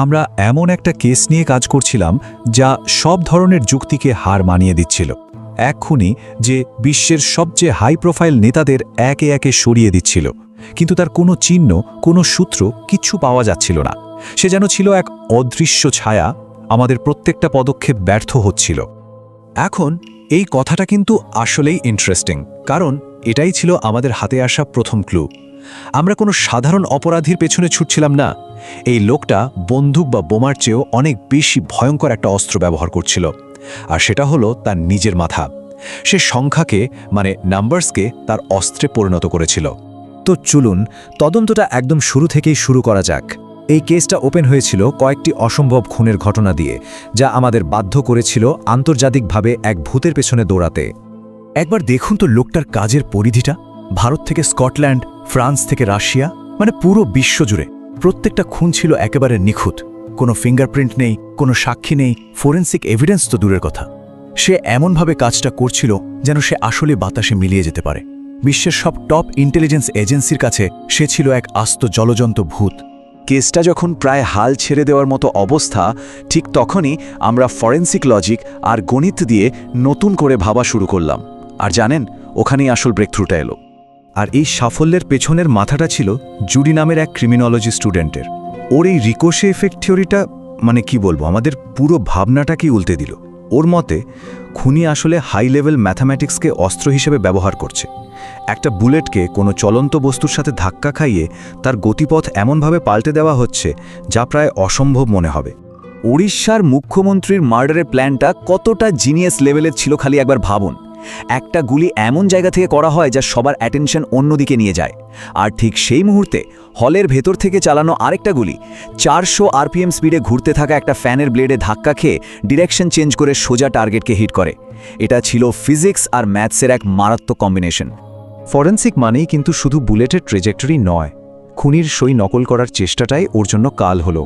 আমরা এমন একটা কেস নিয়ে কাজ করছিলাম যা সব ধরনের যুক্তিকে হার মানিয়ে দিচ্ছিল। এক খুনি যে বিশ্বের সবচেয়ে হাই প্রোফাইল নেতাদের একে একে সরিয়ে দিচ্ছিল, কিন্তু তার কোনো চিহ্ন, কোনো সূত্র কিচ্ছু পাওয়া যাচ্ছিল না। সে যেন ছিল এক অদৃশ্য ছায়া, আমাদের প্রত্যেকটা পদক্ষেপ ব্যর্থ হচ্ছিল। এখন এই কথাটা কিন্তু আসলেই ইন্টারেস্টিং, কারণ এটাই ছিল আমাদের হাতে আসা প্রথম ক্লু। আমরা কোনো সাধারণ অপরাধীর পেছনে ছুটছিলাম না। এই লোকটা বন্দুক বা বোমার চেয়েও অনেক বেশি ভয়ঙ্কর একটা অস্ত্র ব্যবহার করছিল, আর সেটা হলো তার নিজের মাথা। সে সংখ্যাকে, মানে নাম্বারসকে, তার অস্ত্রে পরিণত করেছিল। তো চলুন তদন্তটা একদম শুরু থেকেই শুরু করা যাক। এই কেসটা ওপেন হয়েছিল কয়েকটি অসম্ভব খুনের ঘটনা দিয়ে, যা আমাদের বাধ্য করেছিল আন্তর্জাতিকভাবে এক ভূতের পেছনে দৌড়াতে। একবার দেখুন তো লোকটার কাজের পরিধিটা। ভারত থেকে স্কটল্যান্ড, ফ্রান্স থেকে রাশিয়া, মানে পুরো বিশ্বজুড়ে প্রত্যেকটা খুন ছিল একেবারে নিখুঁত। কোনো ফিঙ্গারপ্রিন্ট নেই, কোনো সাক্ষী নেই, ফোরেন্সিক এভিডেন্স তো দূরের কথা। সে এমনভাবে কাজটা করছিল যেন সে আসলে বাতাসে মিলিয়ে যেতে পারে। বিশ্বের সব টপ ইন্টেলিজেন্স এজেন্সির কাছে সে ছিল এক আস্ত জলজন্ত ভূত। কেসটা যখন প্রায় হাল ছেড়ে দেওয়ার মতো অবস্থা, ঠিক তখনই আমরা ফরেন্সিক লজিক আর গণিত দিয়ে নতুন করে ভাবা শুরু করলাম। আর জানেন, ওখানেই আসল ব্রেকথ্রুটা এলো। আর এই সাফল্যের পেছনের মাথাটা ছিল জুডি নামের এক ক্রিমিনোলজি স্টুডেন্টের। ওর এই রিকোশে এফেক্ট থিওরিটা, মানে কি বলবো, আমাদের পুরো ভাবনাটাকেই উল্টে দিল। ওর মতে খুনি আসলে হাই লেভেল ম্যাথামেটিক্সকে অস্ত্র হিসেবে ব্যবহার করছে। একটা বুলেটকে কোনো চলন্ত বস্তুর সাথে ধাক্কা খাইয়ে তার গতিপথ এমনভাবে পাল্টে দেওয়া হচ্ছে যা প্রায় অসম্ভব মনে হবে। উড়িষ্যার মুখ্যমন্ত্রীর মার্ডারের প্ল্যানটা কতটা জিনিয়াস লেভেলের ছিল খালি একবার ভাবুন। একটা গুলি এমন জায়গা থেকে করা হয় যা সবার অ্যাটেনশন অন্যদিকে নিয়ে যায়, আর ঠিক সেই মুহূর্তে হলের ভেতর থেকে চালানো আরেকটা গুলি 400 আরপিএম স্পিডে ঘুরতে থাকা একটা ফ্যানের ব্লেডে ধাক্কা খেয়ে ডিরেকশন চেঞ্জ করে সোজা টার্গেটকে হিট করে। এটা ছিল ফিজিক্স আর ম্যাথসের এক মারাত্মক কম্বিনেশন। ফরেন্সিক মানেই কিন্তু শুধু বুলেটের ট্রেজেক্টরি নয়, খুনির সই নকল করার চেষ্টাটাই ওর জন্য কাল হলো।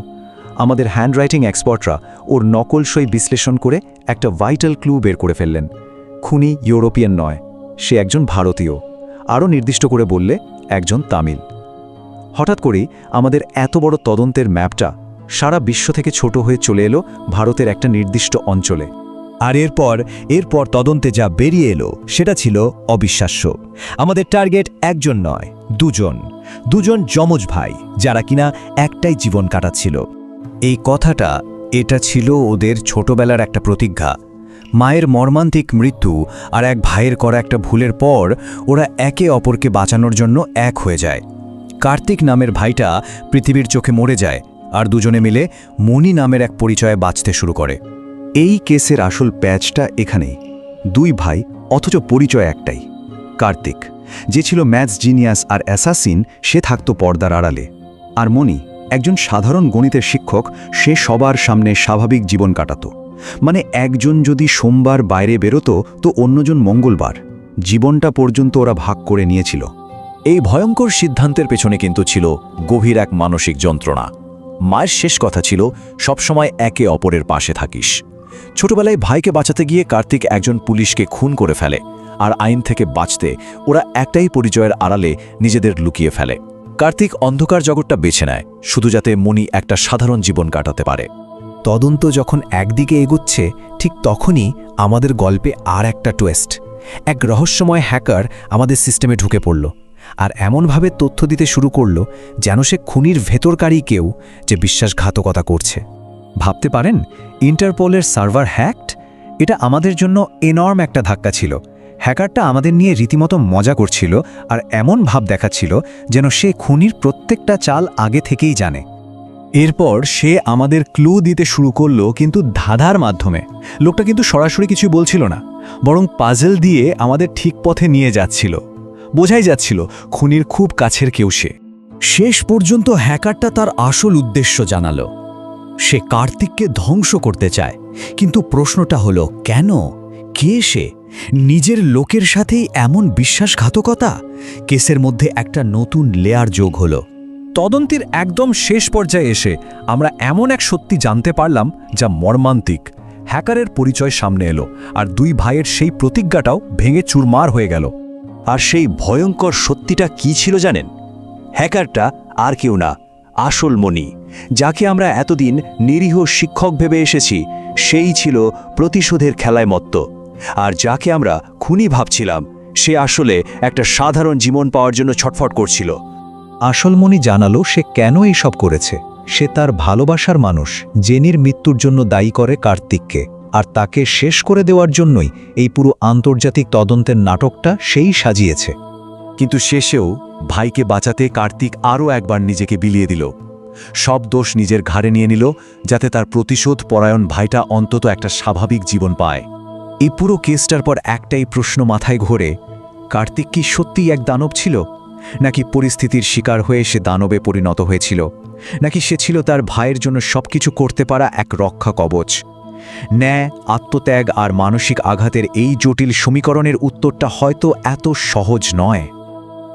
আমাদের হ্যান্ডরাইটিং এক্সপার্টরা ওর নকল সই বিশ্লেষণ করে একটা ভাইটাল ক্লু বের করে ফেললেন। খুনি ইউরোপিয়ান নয়, সে একজন ভারতীয়, আরও নির্দিষ্ট করে বললে একজন তামিল। হঠাৎ করেই আমাদের এত বড় তদন্তের ম্যাপটা সারা বিশ্ব থেকে ছোট হয়ে চলে এলো ভারতের একটা নির্দিষ্ট অঞ্চলে। আর এরপর তদন্তে যা বেরিয়ে এলো সেটা ছিল অবিশ্বাস্য। আমাদের টার্গেট একজন নয়, দুজন যমজ ভাই, যারা কিনা একটাই জীবন কাটাচ্ছিল। এই কথাটা, এটা ছিল ওদের ছোটবেলার একটা প্রতিজ্ঞা। মায়ের মর্মান্তিক মৃত্যু আর এক ভাইয়ের করা একটা ভুলের পর ওরা একে অপরকে বাঁচানোর জন্য এক হয়ে যায়। কার্তিক নামের ভাইটা পৃথিবীর চোখে মরে যায়, আর দুজনে মিলে মণি নামের এক পরিচয়ে বাঁচতে শুরু করে। এই কেসের আসল প্যাচটা এখানেই। দুই ভাই, অথচ পরিচয় একটাই। কার্তিক, যে ছিল ম্যাথস জিনিয়াস আর অ্যাসাসিন, সে থাকত পর্দার আড়ালে। আর মণি, একজন সাধারণ গণিতের শিক্ষক, সে সবার সামনে স্বাভাবিক জীবন কাটাত। মানে একজন যদি সোমবার বাইরে বেরোতো তো অন্যজন মঙ্গলবার। জীবনটা পর্যন্ত ওরা ভাগ করে নিয়েছিল। এই ভয়ঙ্কর সিদ্ধান্তের পেছনে কিন্তু ছিল গভীর এক মানসিক যন্ত্রণা। মায়ের শেষ কথা ছিল, সবসময় একে অপরের পাশে থাকিস। ছোটবেলায় ভাইকে বাঁচাতে গিয়ে কার্তিক একজন পুলিশকে খুন করে ফেলে, আর আইন থেকে বাঁচতে ওরা একটাই পরিচয়ের আড়ালে নিজেদের লুকিয়ে ফেলে। কার্তিক অন্ধকার জগৎটা বেছে নেয়, শুধু যাতে মণি একটা সাধারণ জীবন কাটাতে পারে। তদন্ত যখন একদিকে এগুচ্ছে, ঠিক তখনই আমাদের গল্পে আর একটা টুইস্ট। এক রহস্যময় হ্যাকার আমাদের সিস্টেমে ঢুকে পড়ল, আর এমনভাবে তথ্য দিতে শুরু করল যেন সে খুনির ভেতরকারই কেউ, যে বিশ্বাসঘাতকতা করছে। ভাবতে পারেন, ইন্টারপোলের সার্ভার হ্যাকড। এটা আমাদের জন্য এনর্ম একটা ধাক্কা ছিল। হ্যাকারটা আমাদের নিয়ে রীতিমতো মজা করছিল, আর এমন ভাব দেখাচ্ছিল যেন সে খুনির প্রত্যেকটা চাল আগে থেকেই জানে। এরপর সে আমাদের ক্লু দিতে শুরু করলো, কিন্তু ধাঁধার মাধ্যমে। লোকটা কিন্তু সরাসরি কিছু বলছিল না, বরং পাজল দিয়ে আমাদের ঠিক পথে নিয়ে যাচ্ছিল। বোঝাই যাচ্ছিল খুনির খুব কাছের কেউ সে। শেষ পর্যন্ত হ্যাকারটা তার আসল উদ্দেশ্য জানালো। সে কার্তিককে ধ্বংস করতে চায়, কিন্তু প্রশ্নটা হলো কেন? কে সে? নিজের লোকের সাথেই এমন বিশ্বাসঘাতকতা? কেসের মধ্যে একটা নতুন লেয়ার যোগ হলো। তদন্তের একদম শেষ পর্যায়ে এসে আমরা এমন এক সত্যি জানতে পারলাম যা মর্মান্তিক। হ্যাকারের পরিচয় সামনে এলো, আর দুই ভাইয়ের সেই প্রতিজ্ঞাটাও ভেঙে চুরমার হয়ে গেল। আর সেই ভয়ঙ্কর সত্যিটা কি ছিল জানেন? হ্যাকারটা আর কেউ না, আসল মণি, যাকে আমরা এতদিন নিরীহ শিক্ষক ভেবে এসেছি, সেই ছিল প্রতিশোধের খেলায় মত্ত। আর যাকে আমরা খুনি ভাবছিলাম, সে আসলে একটা সাধারণ জীবন পাওয়ার জন্য ছটফট করছিল। আসলমণি জানালো সে কেন এইসব করেছে। সে তার ভালোবাসার মানুষ জেনির মৃত্যুর জন্য দায়ী করে কার্তিককে, আর তাকে শেষ করে দেওয়ার জন্যই এই পুরো আন্তর্জাতিক তদন্তের নাটকটা সেই সাজিয়েছে। কিন্তু শেষেও ভাইকে বাঁচাতে কার্তিক আরও একবার নিজেকে বিলিয়ে দিল। সব দোষ নিজের ঘাড়ে নিয়ে নিল, যাতে তার প্রতিশোধ পরায়ণ ভাইটা অন্তত একটা স্বাভাবিক জীবন পায়। এই পুরো কেসটার পর একটাই প্রশ্ন মাথায় ঘোরে, কার্তিক কি সত্যিই এক দানব ছিল, নাকি পরিস্থিতির শিকার হয়ে সে দানবে পরিণত হয়েছিল, নাকি সে ছিল তার ভাইয়ের জন্য সবকিছু করতে পারা এক রক্ষা কবচ? ন্যায়, আত্মত্যাগ আর মানসিক আঘাতের এই জটিল সমীকরণের উত্তরটা হয়তো এত সহজ নয়।